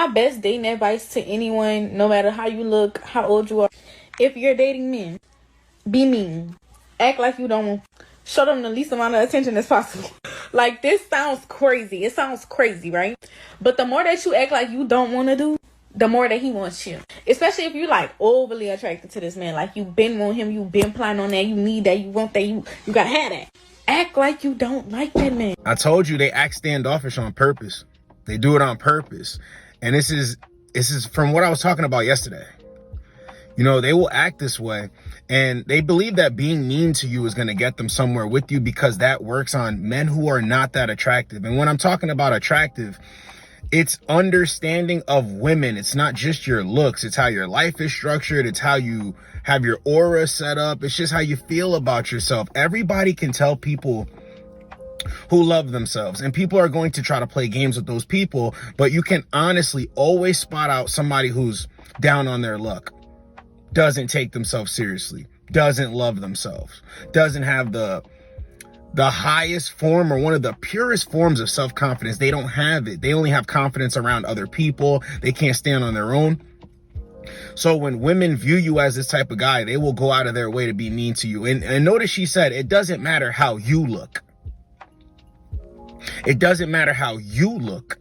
My best dating advice to anyone, no matter how you look, how old you are, if you're dating men, be mean. Act like you don't. Show them the least amount of attention as possible. Like, this sounds crazy. It sounds crazy, right? But the more that you act like you don't want to do, the more that he wants you. Especially if you like overly attracted to this man. Like, you been want him, you been planning on that, you need that, you want that, you gotta have that. Act like you don't like that man. I told you they act standoffish on purpose. They do it on purpose. And this is from what I was talking about yesterday. You know, they will act this way and they believe that being mean to you is going to get them somewhere with you because that works on men who are not that attractive. And when I'm talking about attractive, it's understanding of women. It's not just your looks. It's how your life is structured. It's how you have your aura set up. It's just how you feel about yourself. Everybody can tell people who love themselves, and people are going to try to play games with those people, but you can honestly always spot out somebody who's down on their luck, doesn't take themselves seriously, doesn't love themselves, doesn't have the highest form or one of the purest forms of self-confidence. They don't have it. They only have confidence around other people. They can't stand on their own. So when women view you as this type of guy, they will go out of their way to be mean to you. And notice she said, it doesn't matter how you look. It doesn't matter how you look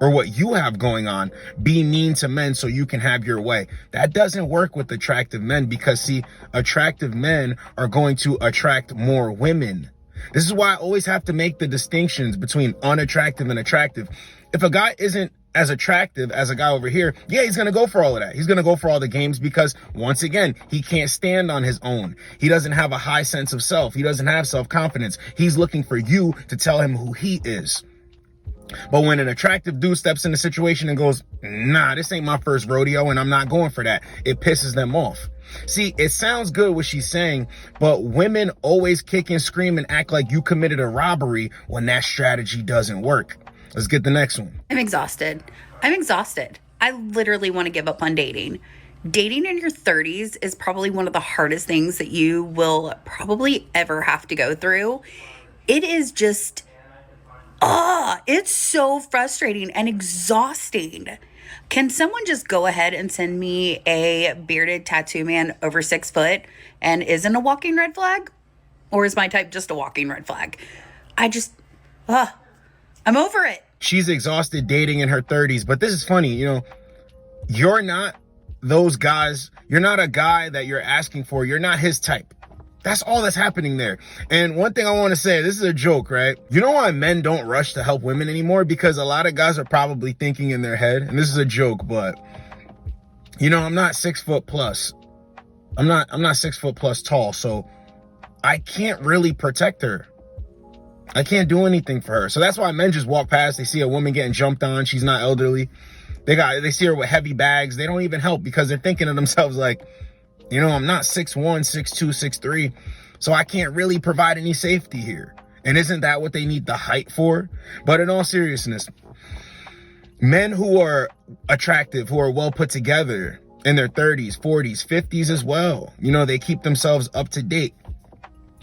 or what you have going on. Be mean to men so you can have your way. That doesn't work with attractive men because, see, attractive men are going to attract more women. This is why I always have to make the distinctions between unattractive and attractive. If a guy isn't as attractive as a guy over here, yeah, he's going to go for all of that. He's going to go for all the games because, once again, he can't stand on his own. He doesn't have a high sense of self. He doesn't have self-confidence. He's looking for you to tell him who he is. But when an attractive dude steps in a situation and goes, nah, this ain't my first rodeo and I'm not going for that, it pisses them off. See, it sounds good what she's saying, but women always kick and scream and act like you committed a robbery when that strategy doesn't work. Let's get the next one. I'm exhausted. I literally want to give up on dating. Dating in your 30s is probably one of the hardest things that you will probably ever have to go through. It is just, it's so frustrating and exhausting. Can someone just go ahead and send me a bearded tattoo man over 6 foot and isn't a walking red flag? Or is my type just a walking red flag? I'm over it. She's exhausted dating in her 30s, but this is funny, you know, you're not those guys. You're not a guy that you're asking for. You're not his type. That's all that's happening there. And one thing I want to say, this is a joke, right? You know why men don't rush to help women anymore? Because a lot of guys are probably thinking in their head, and this is a joke, but you know, I'm not 6 foot plus. I'm not 6 foot plus tall, so I can't really protect her. I can't do anything for her. So that's why men just walk past. They see a woman getting jumped on. She's not elderly. They see her with heavy bags. They don't even help because they're thinking to themselves like, you know, I'm not 6'1", 6'2", 6'3", so I can't really provide any safety here. And isn't that what they need the height for? But in all seriousness, men who are attractive, who are well put together in their 30s, 40s, 50s as well, you know, they keep themselves up to date.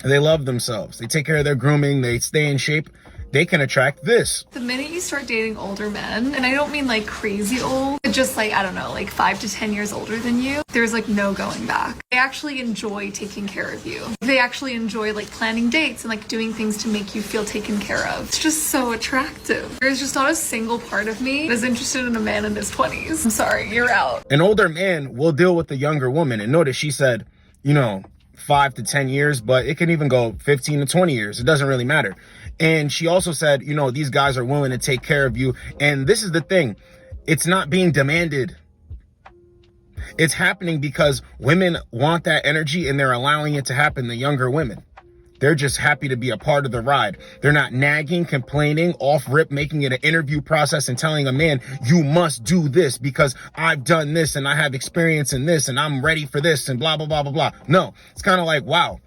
They love themselves. They take care of their grooming. They stay in shape. They can attract this. The minute you start dating older men, and I don't mean like crazy old, but just like, I don't know, like 5 to 10 years older than you, there's like no going back. They actually enjoy taking care of you. They actually enjoy like planning dates and like doing things to make you feel taken care of. It's just so attractive. There's just not a single part of me that's interested in a man in his 20s. I'm sorry, you're out. An older man will deal with a younger woman. And notice she said, you know, 5 to 10 years, but it can even go 15 to 20 years. It doesn't really matter. And she also said, you know, these guys are willing to take care of you. And this is the thing. It's not being demanded. It's happening because women want that energy and they're allowing it to happen. The younger women, they're just happy to be a part of the ride. They're not nagging, complaining, off rip, making it an interview process and telling a man, you must do this because I've done this and I have experience in this and I'm ready for this and blah, blah, blah, blah, blah. No, it's kind of like, wow,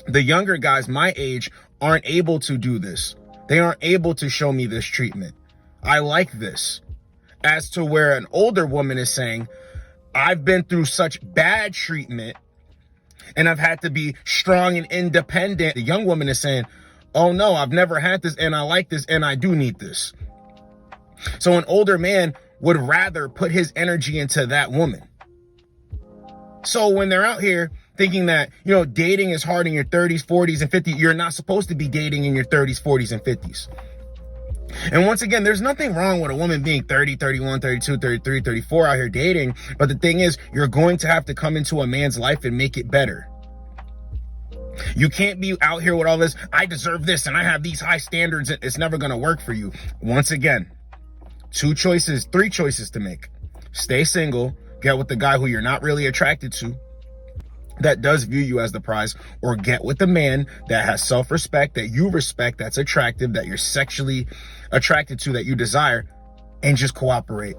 the younger guys my age aren't able to do this. They aren't able to show me this treatment. I like this. As to where an older woman is saying, I've been through such bad treatment and I've had to be strong and independent. The young woman is saying, oh no, I've never had this and I like this and I do need this. So an older man would rather put his energy into that woman. So when they're out here thinking that, dating is hard in your 30s, 40s, and 50s, you're not supposed to be dating in your 30s, 40s, and 50s. And once again, there's nothing wrong with a woman being 30, 31, 32, 33, 34 out here dating. But the thing is, you're going to have to come into a man's life and make it better. You can't be out here with all this, I deserve this and I have these high standards. It's never going to work for you. Once again, three choices to make. Stay single, get with the guy who you're not really attracted to, that does view you as the prize, or get with a man that has self-respect, that you respect, that's attractive, that you're sexually attracted to, that you desire, and just cooperate.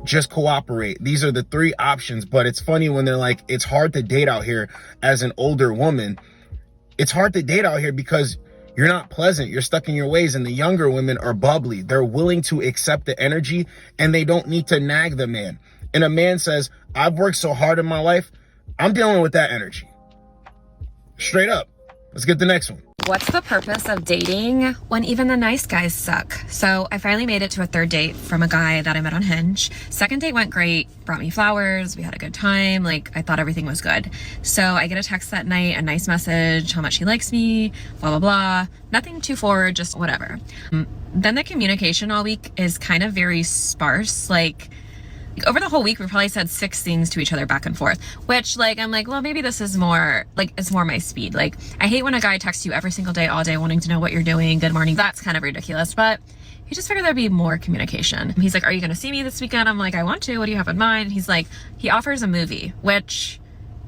Just cooperate. These are the three options. But it's funny when they're like, it's hard to date out here as an older woman. It's hard to date out here because you're not pleasant. You're stuck in your ways. And the younger women are bubbly. They're willing to accept the energy and they don't need to nag the man. And a man says, I've worked so hard in my life, I'm dealing with that energy. Straight up. Let's get the next one. What's the purpose of dating when even the nice guys suck? So I finally made it to a third date from a guy that I met on Hinge. Second date went great, brought me flowers, we had a good time, I thought everything was good. So I get a text that night, a nice message, how much he likes me, blah, blah, blah. Nothing too forward, just whatever. Then the communication all week is kind of very sparse. Over the whole week, we probably said 6 things to each other back and forth, which I'm like, well, maybe this is more it's more my speed. I hate when a guy texts you every single day, all day, wanting to know what you're doing. Good morning. That's kind of ridiculous, but he just figured there'd be more communication. He's like, are you going to see me this weekend? I'm like, I want to. What do you have in mind? And he's like, he offers a movie, which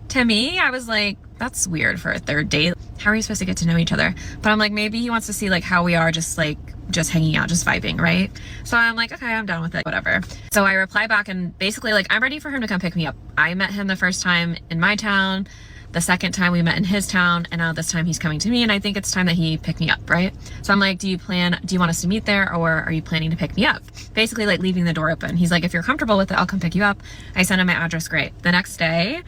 to me, I was like, that's weird for a third date. How are you supposed to get to know each other? But I'm like, maybe he wants to see how we are just hanging out, just vibing, right? So I'm like, okay, I'm done with it, whatever. So I reply back and basically I'm ready for him to come pick me up. I met him the first time in my town, the second time we met in his town, and now this time he's coming to me, and I think it's time that he pick me up, right? So I'm like, do you want us to meet there, or are you planning to pick me up? Basically leaving the door open. He's like, if you're comfortable with it, I'll come pick you up. I sent him my address, great. The next day,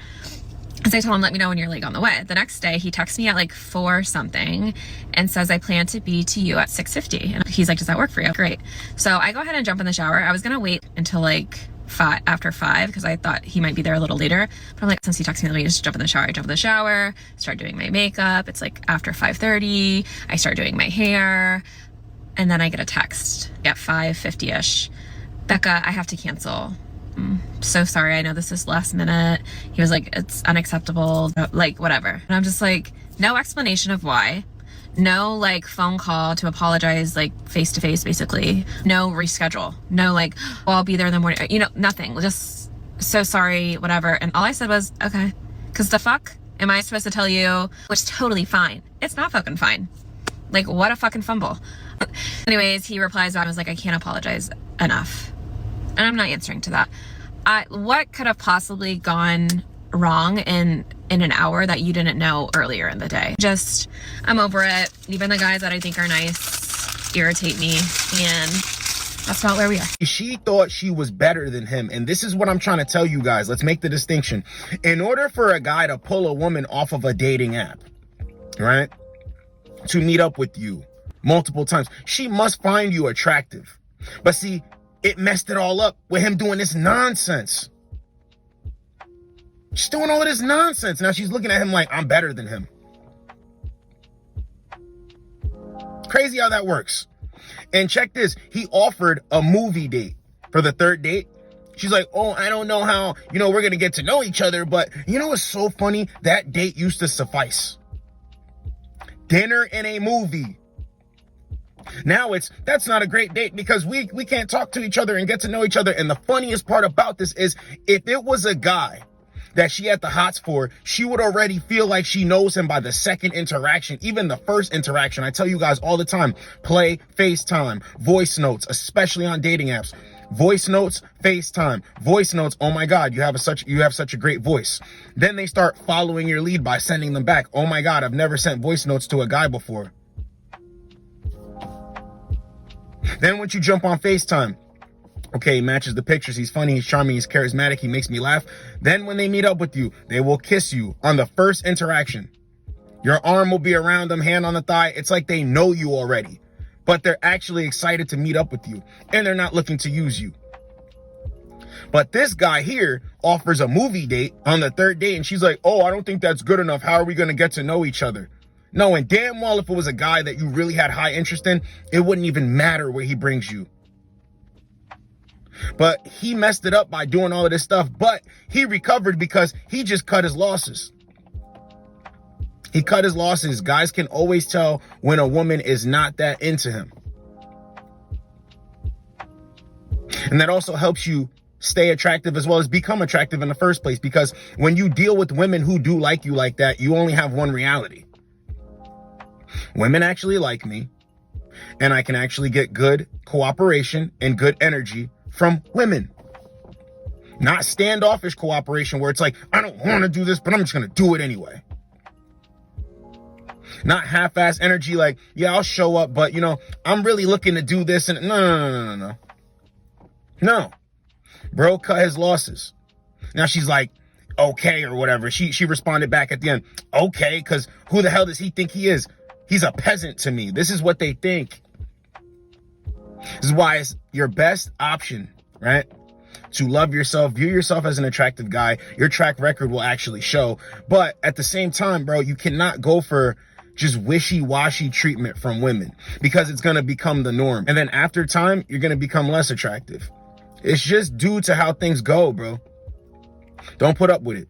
as I told him, let me know when you're on the way. The next day, he texts me at 4 something and says, I plan to be to you at 6:50. And he's like, does that work for you? Great. So I go ahead and jump in the shower. I was going to wait until after 5 because I thought he might be there a little later. But I'm like, since he texted me, let me just jump in the shower. I jump in the shower, start doing my makeup. It's after 5:30. I start doing my hair. And then I get a text at 5:50-ish. Becca, I have to cancel. So sorry, I know this is last minute. He was like, it's unacceptable, whatever. And I'm just like, no explanation of why. No phone call to apologize face to face, basically. No reschedule. No well, I'll be there in the morning. Nothing. Just so sorry, whatever. And all I said was, okay. Because the fuck am I supposed to tell you? Which is totally fine. It's not fucking fine. What a fucking fumble. Anyways, he replies back and was like, I can't apologize enough. And I'm not answering to that. What could have possibly gone wrong in an hour that you didn't know earlier in the day? I'm over it. Even the guys that I think are nice irritate me, and that's not where we are. She thought she was better than him. And this is what I'm trying to tell you guys. Let's make the distinction. In order for a guy to pull a woman off of a dating app, right, to meet up with you multiple times, she must find you attractive. But see, it messed it all up with him doing this nonsense. She's doing all of this nonsense. Now she's looking at him like, I'm better than him. Crazy how that works. And check this. He offered a movie date for the third date. She's like, oh, I don't know how, we're going to get to know each other. But what's so funny? That date used to suffice. Dinner and a movie. Now that's not a great date because we can't talk to each other and get to know each other. And the funniest part about this is if it was a guy that she had the hots for, she would already feel like she knows him by the second interaction, even the first interaction. I tell you guys all the time, play FaceTime, voice notes, especially on dating apps. Voice notes, FaceTime, voice notes. Oh my God, you have such a great voice. Then they start following your lead by sending them back. Oh my God, I've never sent voice notes to a guy before. Then once you jump on FaceTime, okay, he matches the pictures. He's funny, he's charming, he's charismatic, he makes me laugh. Then when they meet up with you, they will kiss you on the first interaction. Your arm will be around them, hand on the thigh. It's like they know you already. but they're actually excited to meet up with you and they're not looking to use you. But this guy here offers a movie date on the third date and she's like, oh, I don't think that's good enough. How are we going to get to know each other? No, and damn well if it was a guy that you really had high interest in, it wouldn't even matter where he brings you. But he messed it up by doing all of this stuff, but he recovered because he just cut his losses. He cut his losses. Guys can always tell when a woman is not that into him. And that also helps you stay attractive as well as become attractive in the first place, because when you deal with women who do like you like that, you only have one reality. Women actually like me, and I can actually get good cooperation and good energy from women. Not standoffish cooperation where it's like, I don't want to do this, but I'm just going to do it anyway. Not half-ass energy like, yeah, I'll show up, but, you know, I'm really looking to do this. And no. No. Bro cut his losses. Now she's like, okay, or whatever. She responded back at the end, okay, because who the hell does he think he is? He's a peasant to me. This is what they think. This is why it's your best option, right? To love yourself, view yourself as an attractive guy. Your track record will actually show. But at the same time, bro, you cannot go for just wishy-washy treatment from women, because it's going to become the norm. And then after time, you're going to become less attractive. It's just due to how things go, bro. Don't put up with it.